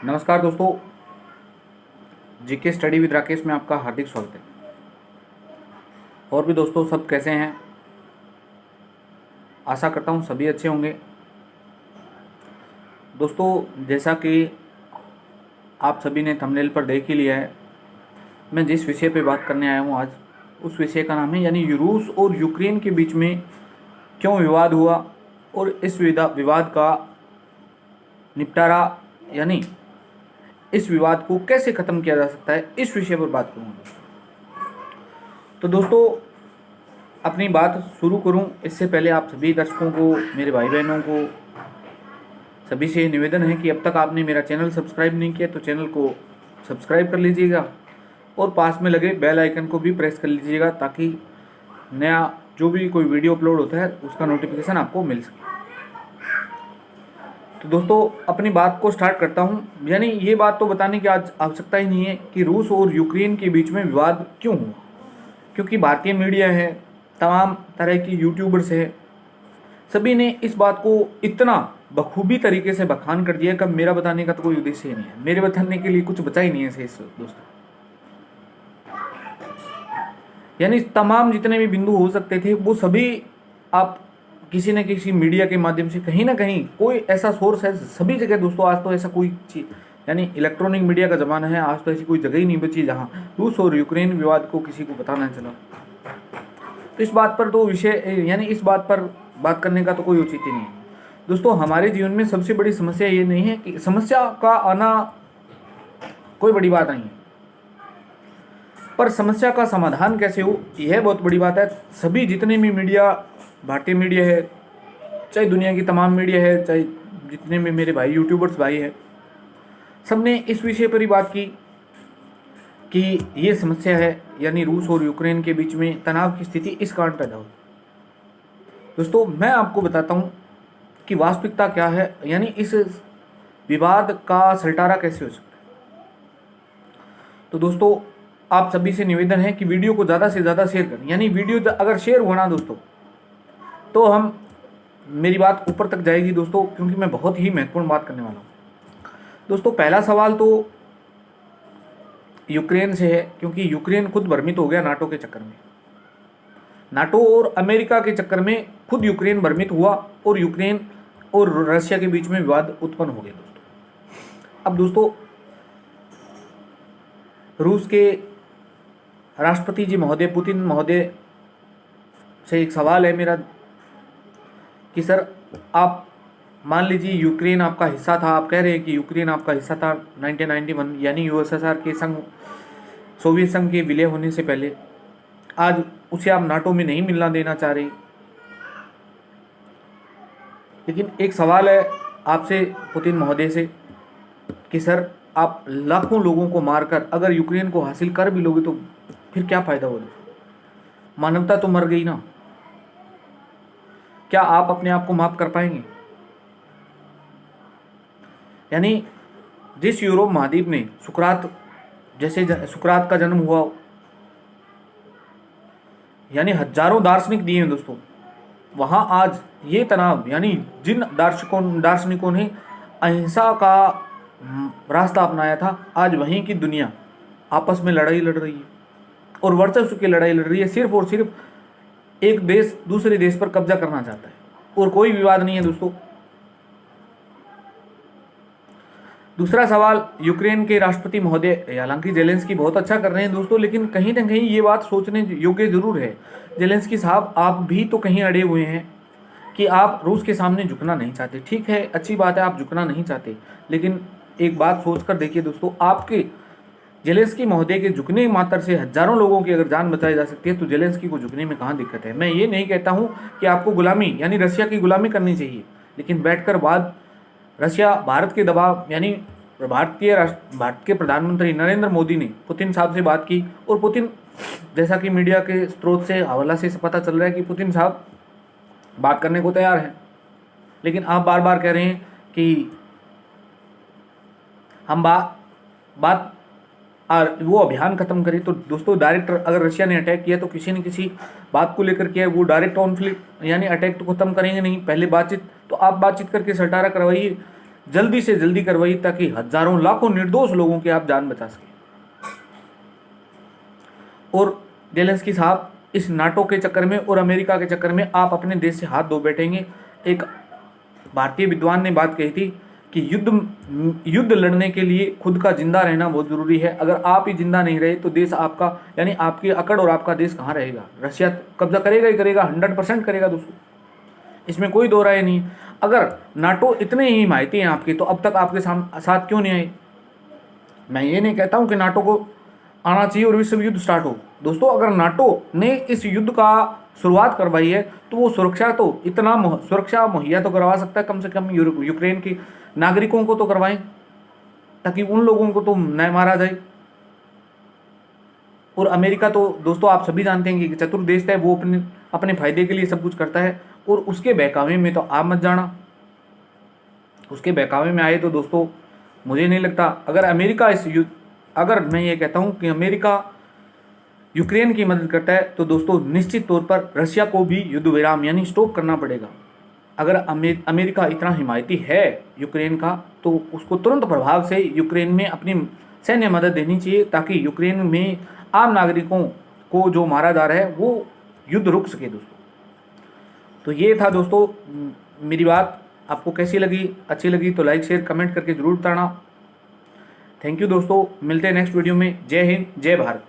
नमस्कार दोस्तों, GK study with Rakesh में आपका हार्दिक स्वागत है। और भी दोस्तों सब कैसे हैं? आशा करता हूं सभी अच्छे होंगे। दोस्तों जैसा कि आप सभी ने थंबनेल पर देख ही लिया है, मैं जिस विषय पे बात करने आया हूं आज, उस विषय का नाम है यानी रूस और यूक्रेन के बीच में क्यों विवाद हुआ और इस विवाद का निपटारा यानी इस विवाद को कैसे ख़त्म किया जा सकता है, इस विषय पर बात करूँगा। तो दोस्तों अपनी बात शुरू करूं इससे पहले आप सभी दर्शकों को, मेरे भाई बहनों को, सभी से निवेदन है कि अब तक आपने मेरा चैनल सब्सक्राइब नहीं किया तो चैनल को सब्सक्राइब कर लीजिएगा और पास में लगे बेल आइकन को भी प्रेस कर लीजिएगा ताकि नया जो भी कोई वीडियो अपलोड होता है उसका नोटिफिकेशन आपको मिल सके। तो दोस्तों अपनी बात को स्टार्ट करता हूं। यानी ये बात तो बताने की आज आवश्यकता ही नहीं है कि रूस और यूक्रेन के बीच में विवाद क्यों हुआ, क्योंकि भारतीय मीडिया है, तमाम तरह की यूट्यूबर्स है, सभी ने इस बात को इतना बखूबी तरीके से बखान कर दिया कि मेरा बताने का तो कोई उद्देश्य ही नहीं है, मेरे बताने के लिए कुछ बचा ही नहीं है शेष। दोस्तों यानी तमाम जितने भी बिंदु हो सकते थे वो सभी आप किसी न किसी मीडिया के माध्यम से कहीं ना कहीं कोई ऐसा सोर्स है सभी जगह। दोस्तों आज तो ऐसा कोई चीज यानी इलेक्ट्रॉनिक मीडिया का ज़माना है, आज तो ऐसी कोई जगह ही नहीं बची जहां रूस और यूक्रेन विवाद को किसी को पता ना चला। तो इस बात पर तो विषय यानी इस बात पर बात करने का तो कोई औचित्य नहीं है। दोस्तों हमारे जीवन में सबसे बड़ी समस्या ये नहीं है कि समस्या का आना कोई बड़ी बात नहीं है, पर समस्या का समाधान कैसे हो यह बहुत बड़ी बात है। सभी जितने भी मीडिया, भारतीय मीडिया है, चाहे दुनिया की तमाम मीडिया है, चाहे जितने भी मेरे भाई यूट्यूबर्स भाई है, सबने इस विषय पर ही बात की कि ये समस्या है यानी रूस और यूक्रेन के बीच में तनाव की स्थिति इस कारण पैदा हुई। दोस्तों मैं आपको बताता हूँ कि वास्तविकता क्या है, यानी इस विवाद का सलटारा कैसे हो सकता है। तो दोस्तों आप सभी से निवेदन है कि वीडियो को ज़्यादा से ज़्यादा शेयर करें, यानी वीडियो अगर शेयर हुआ ना दोस्तों तो हम मेरी बात ऊपर तक जाएगी दोस्तों, क्योंकि मैं बहुत ही महत्वपूर्ण बात करने वाला हूँ। दोस्तों पहला सवाल तो यूक्रेन से है, क्योंकि यूक्रेन खुद भ्रमित हो गया नाटो के चक्कर में। नाटो और अमेरिका के चक्कर में खुद यूक्रेन भ्रमित हुआ और यूक्रेन और रशिया के बीच में विवाद उत्पन्न हो गया दोस्तों। अब दोस्तों रूस के राष्ट्रपति जी महोदय पुतिन महोदय से एक सवाल है मेरा कि सर आप मान लीजिए यूक्रेन आपका हिस्सा था, आप कह रहे हैं कि यूक्रेन आपका हिस्सा था 1991 यानी यूएसएसआर के संघ, सोवियत संघ के विलय होने से पहले, आज उसे आप नाटो में नहीं मिलना देना चाह रहे। लेकिन एक सवाल है आपसे पुतिन महोदय से कि सर आप लाखों लोगों को मारकर अगर यूक्रेन को हासिल कर भी लोगे तो फिर क्या फायदा होगा? मानवता तो मर गई ना। क्या आप अपने आप को माफ कर पाएंगे? यानी जिस यूरोप महाद्वीप में सुकरात का जन्म हुआ, यानी हजारों दार्शनिक दिए हैं दोस्तों, वहां आज ये तनाव यानी जिन दार्शनिकों ने अहिंसा का रास्ता अपनाया था, आज वहीं की दुनिया आपस में लड़ाई लड़ रही है और वर्चस्व की लड़ाई लड़ रही है। सिर्फ और सिर्फ एक देश दूसरे देश पर कब्जा करना चाहता है और कोई विवाद नहीं है दोस्तों। दूसरा सवाल यूक्रेन के राष्ट्रपति महोदय, हालांकि जेलेंस्की बहुत अच्छा कर रहे हैं दोस्तों, लेकिन कहीं ना कहीं ये बात सोचने योग्य जरूर है। जेलेंस्की साहब आप भी तो कहीं अड़े हुए हैं कि आप रूस के सामने झुकना नहीं चाहते। ठीक है, अच्छी बात है, आप झुकना नहीं चाहते, लेकिन एक बात सोच कर देखिए दोस्तों, आपके जेलेंस्की महोदय के झुकने मात्र से हजारों लोगों की अगर जान बचाई जा सकती है तो जेलेंस्की को झुकने में कहाँ दिक्कत है। मैं ये नहीं कहता हूँ कि आपको गुलामी यानी रशिया की गुलामी करनी चाहिए, लेकिन बैठकर बाद रशिया भारत के दबाव यानी भारत के प्रधानमंत्री नरेंद्र मोदी ने पुतिन साहब से बात की और पुतिन, जैसा कि मीडिया के स्रोत से हवाला से पता चल रहा है कि पुतिन साहब बात करने को तैयार हैं। लेकिन आप बार बार कह रहे हैं कि हम बात और वो अभियान खत्म करे। तो दोस्तों डायरेक्ट अगर रशिया ने अटैक किया तो किसी न किसी बात को लेकर किया है, वो डायरेक्ट कॉन्फ्लिक्ट यानी अटैक तो खत्म करेंगे नहीं, पहले बातचीत। तो आप बातचीत करके सलटारा करवाइए, जल्दी से जल्दी करवाइए ताकि हजारों लाखों निर्दोष लोगों की आप जान बचा सकें। और जेलेंस्की साहब, इस नाटो के चक्कर में और अमेरिका के चक्कर में आप अपने देश से हाथ धो बैठेंगे। एक भारतीय विद्वान ने बात कही थी कि युद्ध लड़ने के लिए खुद का जिंदा रहना बहुत जरूरी है। अगर आप ही जिंदा नहीं रहे तो देश आपका, यानी आपकी अकड़ और आपका देश कहाँ रहेगा। रशिया कब्जा करेगा ही करेगा, 100% करेगा दोस्तों, इसमें कोई दो राय नहीं। अगर नाटो इतने ही हिमायती हैं आपके, तो अब तक आपके साथ क्यों नहीं आए। मैं ये नहीं कहता हूं कि नाटो को आना चाहिए और विश्व युद्ध स्टार्ट हो। दोस्तों, अगर नाटो ने इस युद्ध का शुरुआत करवाई है तो वो सुरक्षा मुहैया तो करवा सकता है, कम से कम यूक्रेन के नागरिकों को तो करवाएं, ताकि उन लोगों को तो न मारा जाए। और अमेरिका तो दोस्तों आप सभी जानते हैं कि चतुर देश है, वो अपने फायदे के लिए सब कुछ करता है। और उसके बहकावे में तो आप मत जाना। उसके बहकावे में आए तो दोस्तों मुझे नहीं लगता, अगर मैं ये कहता हूं कि अमेरिका यूक्रेन की मदद करता है तो दोस्तों निश्चित तौर पर रशिया को भी युद्ध विराम यानी स्टॉप करना पड़ेगा। अगर अमेरिका इतना हिमायती है यूक्रेन का, तो उसको तुरंत प्रभाव से यूक्रेन में अपनी सैन्य मदद देनी चाहिए, ताकि यूक्रेन में आम नागरिकों को जो मारा जा रहा है वो युद्ध रुक सके दोस्तों। तो ये था दोस्तों मेरी बात। आपको कैसी लगी, अच्छी लगी तो लाइक शेयर कमेंट करके जरूर बताना। थैंक यू दोस्तों, मिलते हैं नेक्स्ट वीडियो में। जय हिंद, जय भारत।